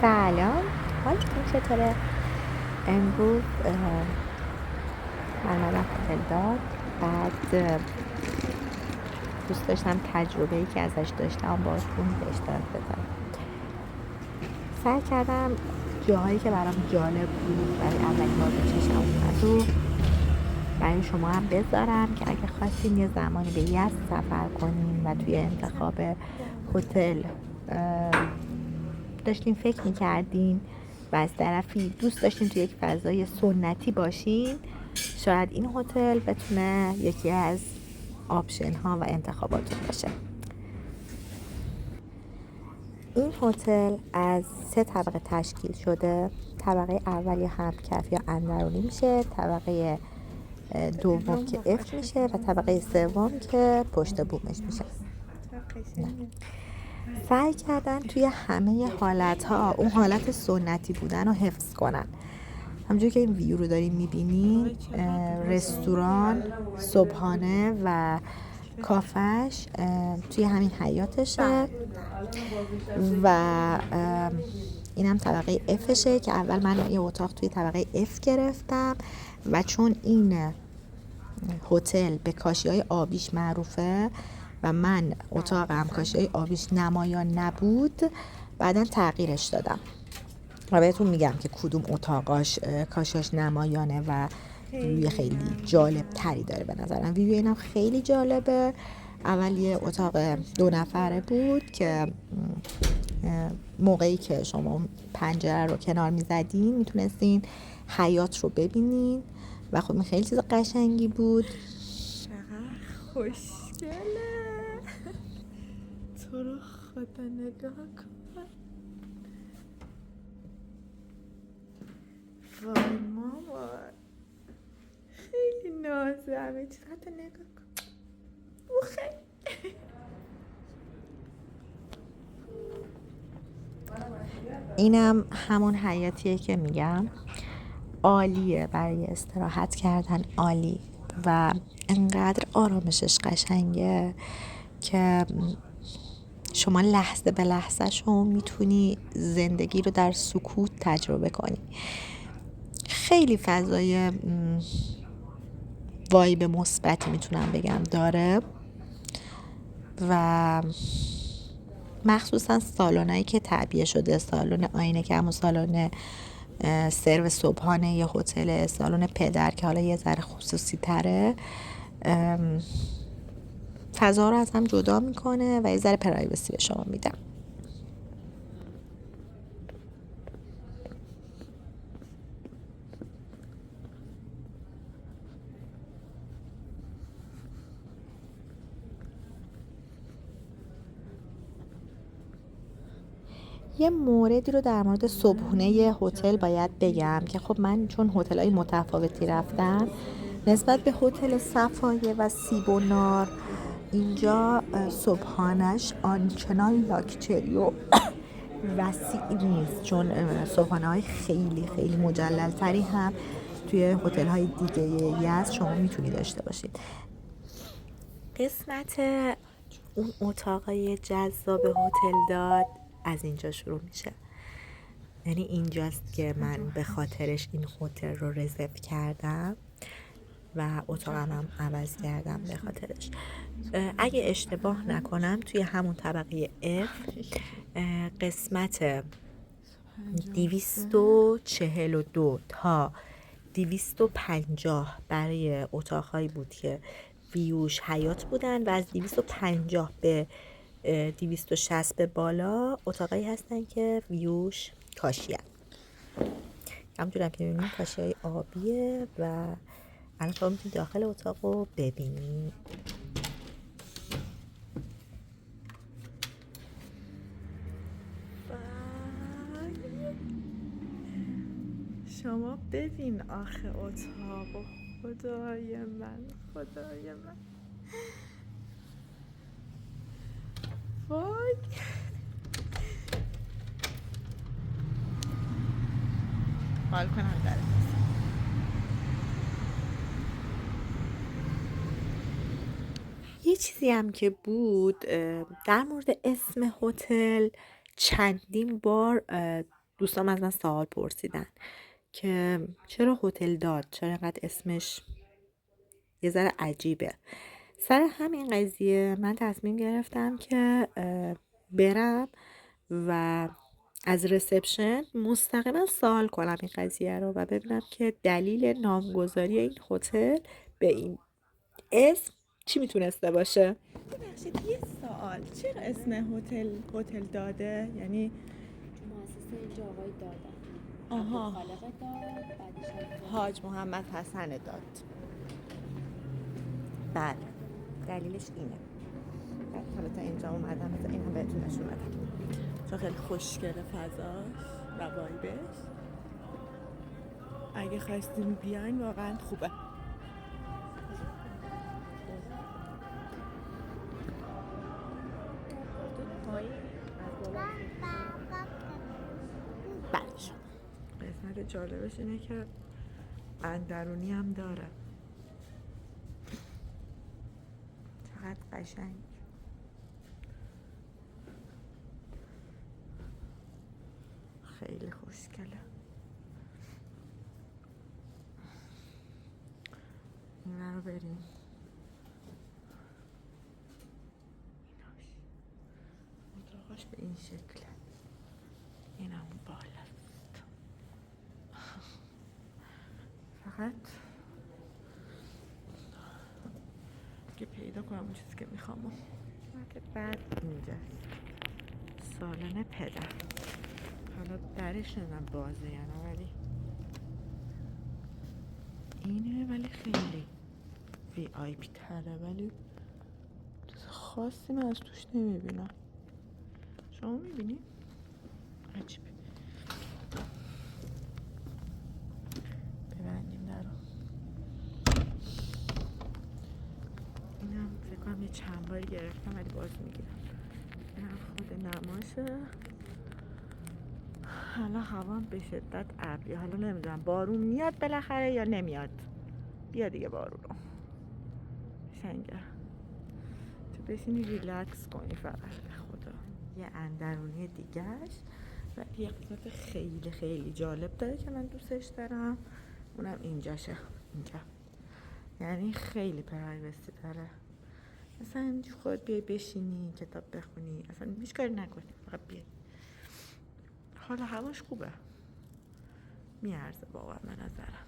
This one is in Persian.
سلام، حالتون چطوره؟ امروز من اومدم هتل داد. بعد دوست داشتم تجربه‌ای که ازش داشتم باهاتون به اشتراک بذارم. سعی کردم جاهایی که برام جالب بود برای اولین بار به چشم اومد و برای شما هم بذارم که اگه خواستین یه زمانی به یزد سفر کنین و توی انتخاب هتل داشتین فکر میکردین و از طرفی دوست داشتین توی یک فضای سنتی باشین، شاید این هتل بتونه یکی از آپشن ها و انتخاباتون باشه. این هتل از 3 طبقه تشکیل شده. طبقه اول یا همکف یا اندرونی میشه، طبقه دوم که اف میشه و طبقه سوم که پشت بومش میشه. سعی کردن توی همه حالتها اون حالت سنتی بودن رو حفظ کنن. همونجوری که این ویو رو داریم میبینین، رستوران، صبحانه و کافش توی همین حیاتشه و این هم طبقه افشه که اول من یه اتاق توی طبقه اف گرفتم و چون این هتل به کاشی‌های آبیش معروفه و من اتاقم کاشی‌های آبیش نمایان نبود، بعداً تغییرش دادم و بهتون میگم که کدوم اتاقاش کاشی‌هاش نمایانه و ویوی خیلی جالب تری داره. به نظرم ویوی اینم خیلی جالبه. اول یه اتاق 2 نفره بود که موقعی که شما پنجره رو کنار میزدین میتونستین حیات رو ببینین و خب این خیلی چیز قشنگی بود. چقدر خوشگله. تو رو خدا نگاه کن. وای ماما خیلی نازه، همه چیز. حتی نگاه کن او خیلی اینم همون حیاتیه که میگم عالیه برای استراحت کردن، عالی و انقدر آرامشش قشنگه که شما لحظه به لحظه شما میتونی زندگی رو در سکوت تجربه کنی. خیلی فضای وایب مثبتی میتونم بگم داره و مخصوصا سالنایی که تعبیه شده، سالن آینه که همون سالن سرو صبحانه یا هتل، سالن پدر که حالا یه ذره خصوصی تره، فضا رو از هم جدا میکنه و یه ذره پرایوسی به شما میدم. یه موردی رو در مورد صبحونه هتل باید بگم که خب من چون هتل‌های متفاوتی رفتم، نسبت به هتل صفایه و سیب و نار اینجا صبحانش آنچنان لاکچری و وسیع نیست، چون صبحانه های خیلی خیلی مجلل تری هم توی هتل های دیگه یزد شما میتونی داشته باشید. قسمت اون اتاقای جذاب هتل داد از اینجا شروع میشه. یعنی اینجاست که من به خاطرش این هتل رو رزرو کردم و اتاقم هم عوض کردم به خاطرش. اگه اشتباه نکنم توی همون طبقه F قسمت 242 تا 250 برای اتاقهایی بود که ویوش حیات بودن و از 250 به 260 به بالا اتاقایی هستن که ویوش کاشی هست. همونجور هم که میبینید کاشی های آبیه و الان شما میتونید داخل اتاق رو ببینید. شما ببین آخه اتاق، خدای من خدای من وای حال کنم داره. یه چیزی هم که بود در مورد اسم هتل چندین بار دوستام از من سوال پرسیدن که چرا هتل داد، چرا اینقدر اسمش یه ذره عجیبه. سر همین قضیه من تصمیم گرفتم که برم و از رسپشن مستقیما سوال کنم این قضیه رو و ببینم که دلیل نامگذاری این هتل به این اسم چی میتونسته باشه. ببخشید یه سوال، چرا اسم هتل داده؟ یعنی مؤسسه اینجا آقای دادن. آها، خالق داد، بعدش هم حاج محمد حسن داد. بله دلیلش اینه. حالا تا اینجا اومدم مثلا این هم بهتون نشون بدم چون خیلی خوشگله فضاش و وایبش. اگه خواستیم بیاین واقعا خوبه. بله شما. قسمت جالبش اینه که اندرونی هم داره. چقدر قشنگ. خیلی خوشگله. این رو بریم. اتاقش به این شکله. این هم بالاست. فقط که پیدا کنم اون چیزی که میخوام. که بعد اینجاست سالن پدر. حالا درش نمیدونم بازه یا نه، ولی اینه، ولی خیلی وی آی پی تره، ولی چیز خاصی من از توش نمیبینم. شما میبینی؟ عجیبه. ببندیم در رو. اینم فکر کنم یه چند باری گرفتم ولی باز میگیرم. اینم خود نماشه. حالا هوا به شدت ابری، حالا نمیدونم بارون میاد بالاخره یا نمیاد. بیا دیگه بارون رو شنگه تو بشینی ریلکس کنی فقط. به خدا یه اندرونی دیگهش و یه قسمت خیلی خیلی جالب داره که من دوستش دارم، اونم اینجاشه. اینجا یعنی خیلی پرایوسی داره. مثلا اینجا خود بیای بشینی کتاب بخونی، اصلا هیچ کاری نکنی، فقط بیای. حالا هواش خوبه، میارزه واقعا به نظرم.